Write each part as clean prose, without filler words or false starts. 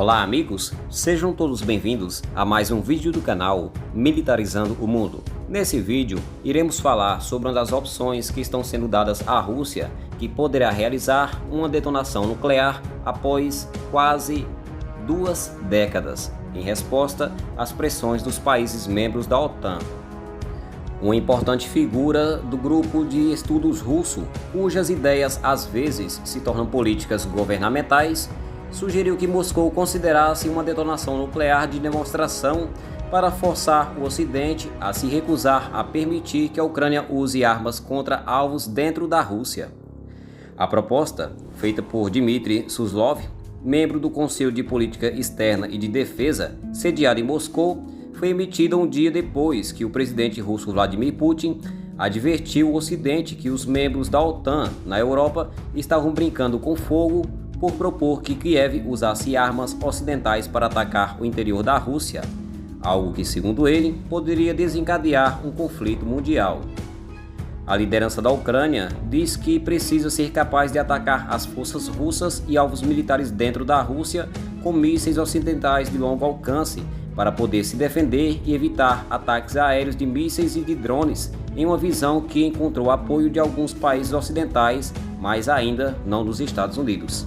Olá amigos, sejam todos bem-vindos a mais um vídeo do canal Militarizando o Mundo. Nesse vídeo iremos falar sobre uma das opções que estão sendo dadas à Rússia, que poderá realizar uma detonação nuclear após quase 2 décadas, em resposta às pressões dos países membros da OTAN. Uma importante figura do grupo de estudos russo, cujas ideias às vezes se tornam políticas governamentais, sugeriu que Moscou considerasse uma detonação nuclear de demonstração para forçar o Ocidente a se recusar a permitir que a Ucrânia use armas contra alvos dentro da Rússia. A proposta, feita por Dmitry Suslov, membro do Conselho de Política Externa e de Defesa, sediado em Moscou, foi emitida um dia depois que o presidente russo Vladimir Putin advertiu o Ocidente que os membros da OTAN na Europa estavam brincando com fogo por propor que Kiev usasse armas ocidentais para atacar o interior da Rússia, algo que, segundo ele, poderia desencadear um conflito mundial. A liderança da Ucrânia diz que precisa ser capaz de atacar as forças russas e alvos militares dentro da Rússia com mísseis ocidentais de longo alcance para poder se defender e evitar ataques aéreos de mísseis e de drones, em uma visão que encontrou apoio de alguns países ocidentais, mas ainda não dos Estados Unidos.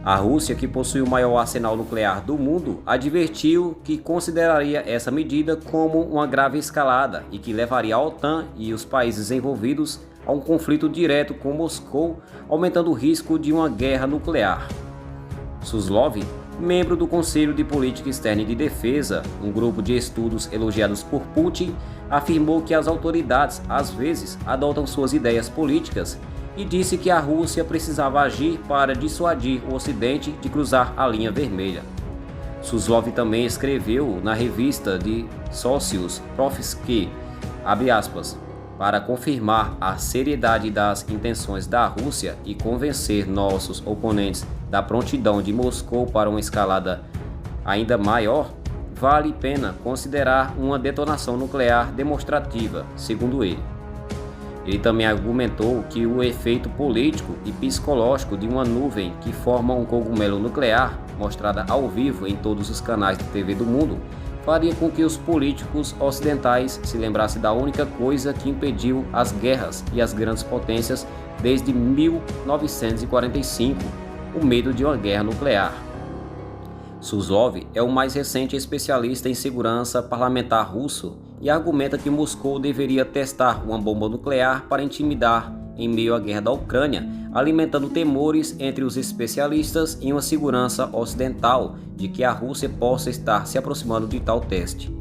A Rússia, que possui o maior arsenal nuclear do mundo, advertiu que consideraria essa medida como uma grave escalada e que levaria a OTAN e os países envolvidos a um conflito direto com Moscou, aumentando o risco de uma guerra nuclear. Suslov, membro do Conselho de Política Externa e de Defesa, um grupo de estudos elogiados por Putin, afirmou que as autoridades, às vezes, adotam suas ideias políticas e disse que a Rússia precisava agir para dissuadir o Ocidente de cruzar a linha vermelha. Suslov também escreveu na revista de Socius Profis que, abre aspas, para confirmar a seriedade das intenções da Rússia e convencer nossos oponentes da prontidão de Moscou para uma escalada ainda maior, vale pena considerar uma detonação nuclear demonstrativa, segundo ele. Ele também argumentou que o efeito político e psicológico de uma nuvem que forma um cogumelo nuclear, mostrada ao vivo em todos os canais de TV do mundo, faria com que os políticos ocidentais se lembrassem da única coisa que impediu as guerras e as grandes potências desde 1945, o medo de uma guerra nuclear. Suslov é o mais recente especialista em segurança parlamentar russo e argumenta que Moscou deveria testar uma bomba nuclear para intimidar em meio à guerra da Ucrânia, alimentando temores entre os especialistas em uma segurança ocidental de que a Rússia possa estar se aproximando de tal teste.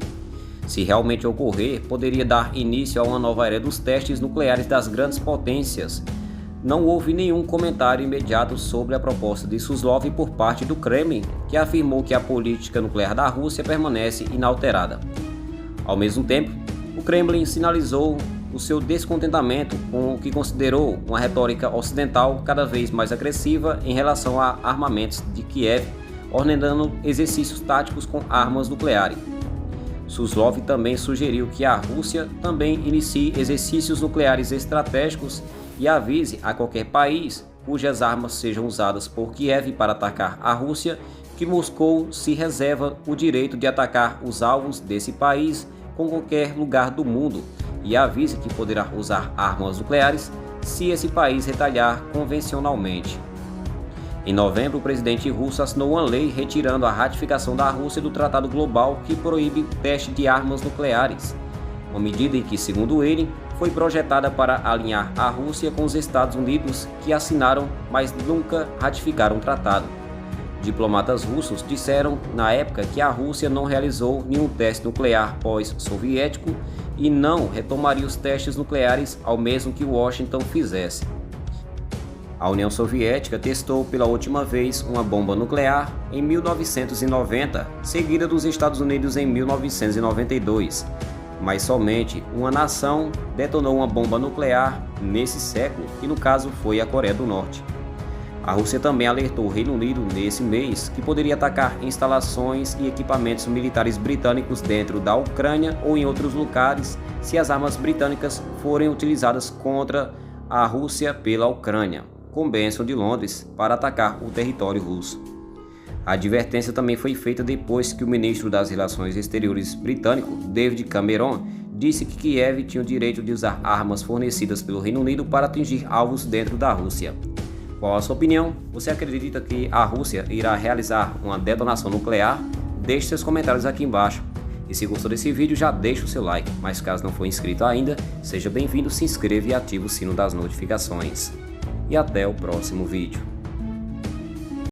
Se realmente ocorrer, poderia dar início a uma nova era dos testes nucleares das grandes potências. Não houve nenhum comentário imediato sobre a proposta de Suslov por parte do Kremlin, que afirmou que a política nuclear da Rússia permanece inalterada. Ao mesmo tempo, o Kremlin sinalizou o seu descontentamento com o que considerou uma retórica ocidental cada vez mais agressiva em relação a armamentos de Kiev, ordenando exercícios táticos com armas nucleares. Suslov também sugeriu que a Rússia também inicie exercícios nucleares estratégicos e avise a qualquer país cujas armas sejam usadas por Kiev para atacar a Rússia que Moscou se reserva o direito de atacar os alvos desse país com qualquer lugar do mundo e avise que poderá usar armas nucleares se esse país retalhar convencionalmente. Em novembro, o presidente russo assinou uma lei retirando a ratificação da Rússia do Tratado Global que proíbe o teste de armas nucleares, uma medida em que, segundo ele, foi projetada para alinhar a Rússia com os Estados Unidos, que assinaram, mas nunca ratificaram o tratado. Diplomatas russos disseram na época que a Rússia não realizou nenhum teste nuclear pós-soviético e não retomaria os testes nucleares ao mesmo que Washington fizesse. A União Soviética testou pela última vez uma bomba nuclear em 1990, seguida dos Estados Unidos em 1992. Mas somente uma nação detonou uma bomba nuclear nesse século, que no caso foi a Coreia do Norte. A Rússia também alertou o Reino Unido nesse mês que poderia atacar instalações e equipamentos militares britânicos dentro da Ucrânia ou em outros lugares se as armas britânicas forem utilizadas contra a Rússia pela Ucrânia, com bênção de Londres para atacar o território russo. A advertência também foi feita depois que o ministro das Relações Exteriores britânico, David Cameron, disse que Kiev tinha o direito de usar armas fornecidas pelo Reino Unido para atingir alvos dentro da Rússia. Qual a sua opinião? Você acredita que a Rússia irá realizar uma detonação nuclear? Deixe seus comentários aqui embaixo. E se gostou desse vídeo, já deixa o seu like, mas caso não for inscrito ainda, seja bem-vindo, se inscreva e ative o sino das notificações. E até o próximo vídeo.